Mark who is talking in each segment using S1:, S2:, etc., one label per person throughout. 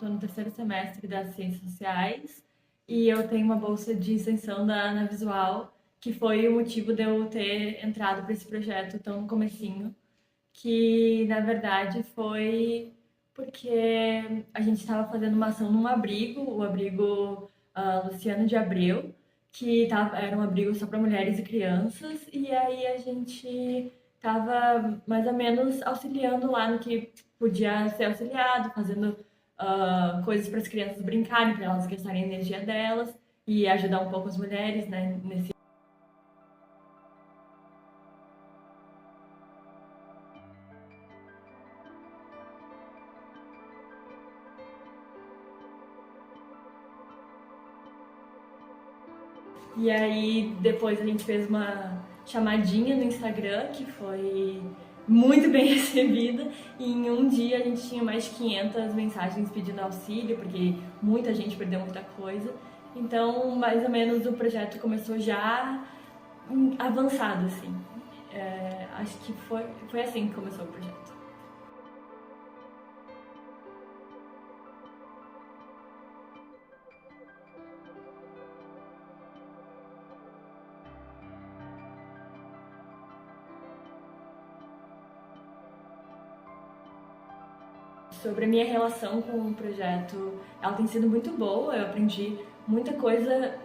S1: estou no terceiro semestre das Ciências Sociais e eu tenho uma bolsa de extensão da Ana Visual, que foi o motivo de eu ter entrado para esse projeto tão no comecinho, que na verdade foi porque a gente estava fazendo uma ação num abrigo, o abrigo Luciano de Abreu, era um abrigo só para mulheres e crianças, e aí a gente estava mais ou menos auxiliando lá no que podia ser auxiliado, fazendo coisas para as crianças brincarem, para elas gastarem a energia delas e ajudar um pouco as mulheres, né, nesse. E aí depois a gente fez uma chamadinha no Instagram que foi muito bem recebida e em um dia a gente tinha mais de 500 mensagens pedindo auxílio, porque muita gente perdeu muita coisa. Então, mais ou menos o projeto começou já avançado, assim. Acho que foi assim que começou o projeto. Sobre a minha relação com o projeto, ela tem sido muito boa. Eu aprendi muita coisa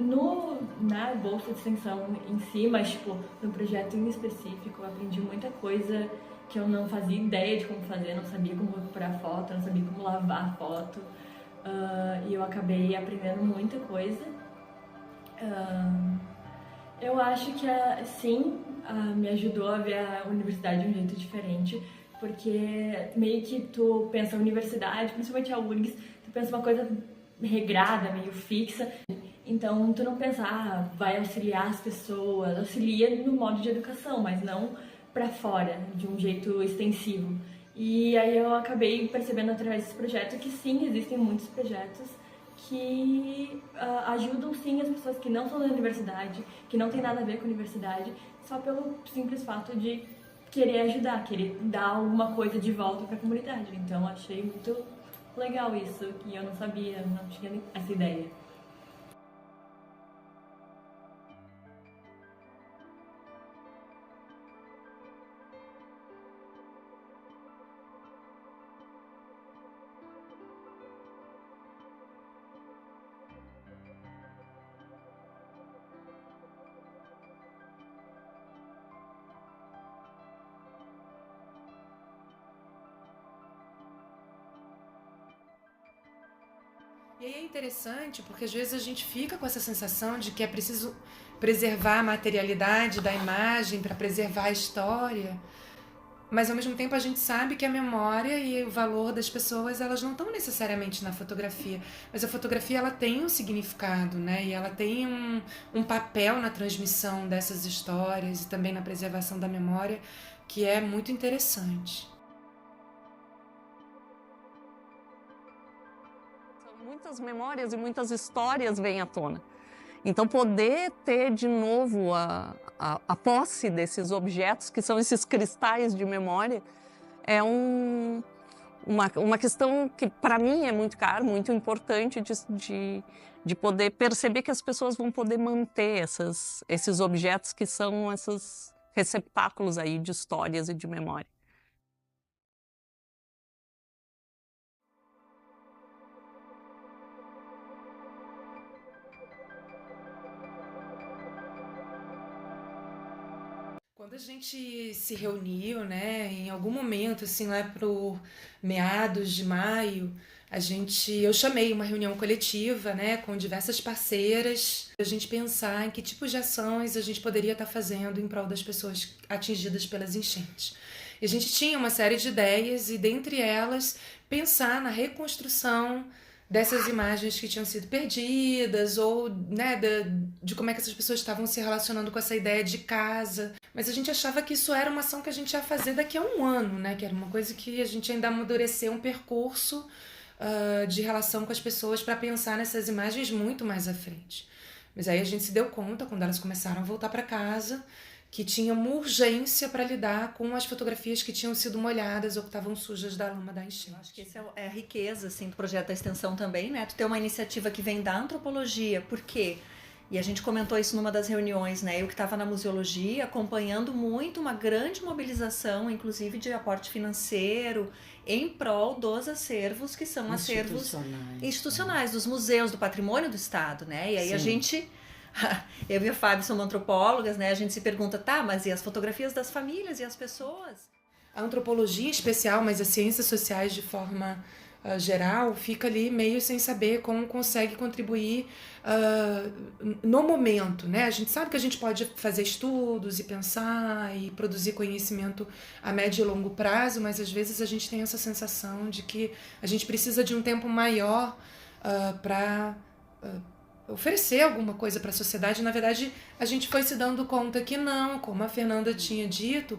S1: na bolsa de extensão em si, mas tipo, no projeto em específico, eu aprendi muita coisa que eu não fazia ideia de como fazer, não sabia como recuperar foto, não sabia como lavar a foto. E eu acabei aprendendo muita coisa. Eu acho que sim, me ajudou a ver a universidade de um jeito diferente, porque meio que tu pensa a universidade, principalmente a URGS, tu pensa uma coisa regrada, meio fixa, então tu não pensa, vai auxiliar as pessoas, auxilia no modo de educação, mas não para fora, de um jeito extensivo. E aí eu acabei percebendo através desse projeto que sim, existem muitos projetos que ajudam sim as pessoas que não são da universidade, que não tem nada a ver com a universidade, só pelo simples fato de querer ajudar, querer dar alguma coisa de volta para a comunidade. Então achei muito legal isso, que eu não sabia, não tinha essa ideia.
S2: E aí é interessante porque às vezes a gente fica com essa sensação de que é preciso preservar a materialidade da imagem para preservar a história, mas ao mesmo tempo a gente sabe que a memória e o valor das pessoas elas não estão necessariamente na fotografia, mas a fotografia ela tem um significado, né? E ela tem um papel na transmissão dessas histórias e também na preservação da memória que é muito interessante.
S3: Muitas memórias e muitas histórias vêm à tona. Então, poder ter de novo a posse desses objetos, que são esses cristais de memória, é uma questão que, para mim, é muito caro, muito importante de poder perceber que as pessoas vão poder manter esses objetos que são esses receptáculos aí de histórias e de memória.
S2: Quando a gente se reuniu, né, em algum momento, assim, lá pro meados de maio, eu chamei uma reunião coletiva, né, com diversas parceiras, a gente pensar em que tipos de ações a gente poderia estar fazendo em prol das pessoas atingidas pelas enchentes. E a gente tinha uma série de ideias e, dentre elas, pensar na reconstrução dessas imagens que tinham sido perdidas ou, né, de como é que essas pessoas estavam se relacionando com essa ideia de casa. Mas a gente achava que isso era uma ação que a gente ia fazer daqui a um ano, né? Que era uma coisa que a gente ainda amadurecer um percurso de relação com as pessoas para pensar nessas imagens muito mais à frente. Mas aí a gente se deu conta, quando elas começaram a voltar para casa, que tinha uma urgência para lidar com as fotografias que tinham sido molhadas ou que estavam sujas da lama da enchente.
S4: Eu acho que essa é a riqueza assim, do projeto da extensão também, né? Tu ter uma iniciativa que vem da antropologia, por quê? E a gente comentou isso numa das reuniões, né? Eu que estava na museologia, acompanhando muito uma grande mobilização, inclusive de aporte financeiro, em prol dos acervos, que são acervos institucionais, dos museus, do patrimônio do Estado, né? E aí a gente... Eu e a Fábio somos antropólogas, né? A gente se pergunta, tá, mas e as fotografias das famílias e as pessoas?
S2: A antropologia em especial, mas as ciências sociais de forma geral, fica ali meio sem saber como consegue contribuir no momento, né? A gente sabe que a gente pode fazer estudos e pensar e produzir conhecimento a médio e longo prazo, mas às vezes a gente tem essa sensação de que a gente precisa de um tempo maior para oferecer alguma coisa para a sociedade. Na verdade, a gente foi se dando conta que não, como a Fernanda tinha dito,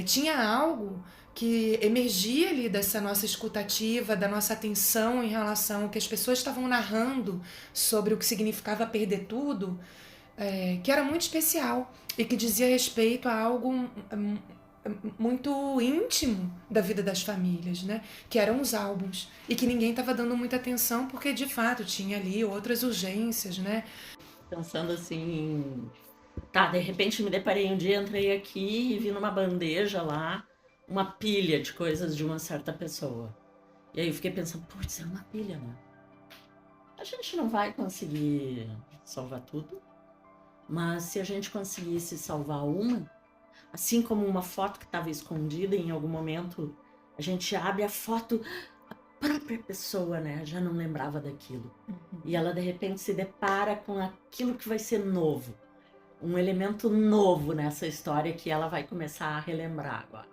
S2: tinha algo que emergia ali dessa nossa escutativa, da nossa atenção em relação ao que as pessoas estavam narrando sobre o que significava perder tudo, que era muito especial e que dizia respeito a algo muito íntimo da vida das famílias, né? Que eram os álbuns, e que ninguém estava dando muita atenção porque de fato tinha ali outras urgências, né?
S5: Pensando assim, tá, de repente me deparei um dia, entrei aqui e vi numa bandeja lá uma pilha de coisas de uma certa pessoa. E aí eu fiquei pensando, putz, é uma pilha, né? A gente não vai conseguir salvar tudo, mas se a gente conseguisse salvar uma, assim como uma foto que estava escondida, em algum momento a gente abre a foto, a própria pessoa, né, já não lembrava daquilo. E ela de repente se depara com aquilo que vai ser novo, um elemento novo nessa história que ela vai começar a relembrar agora.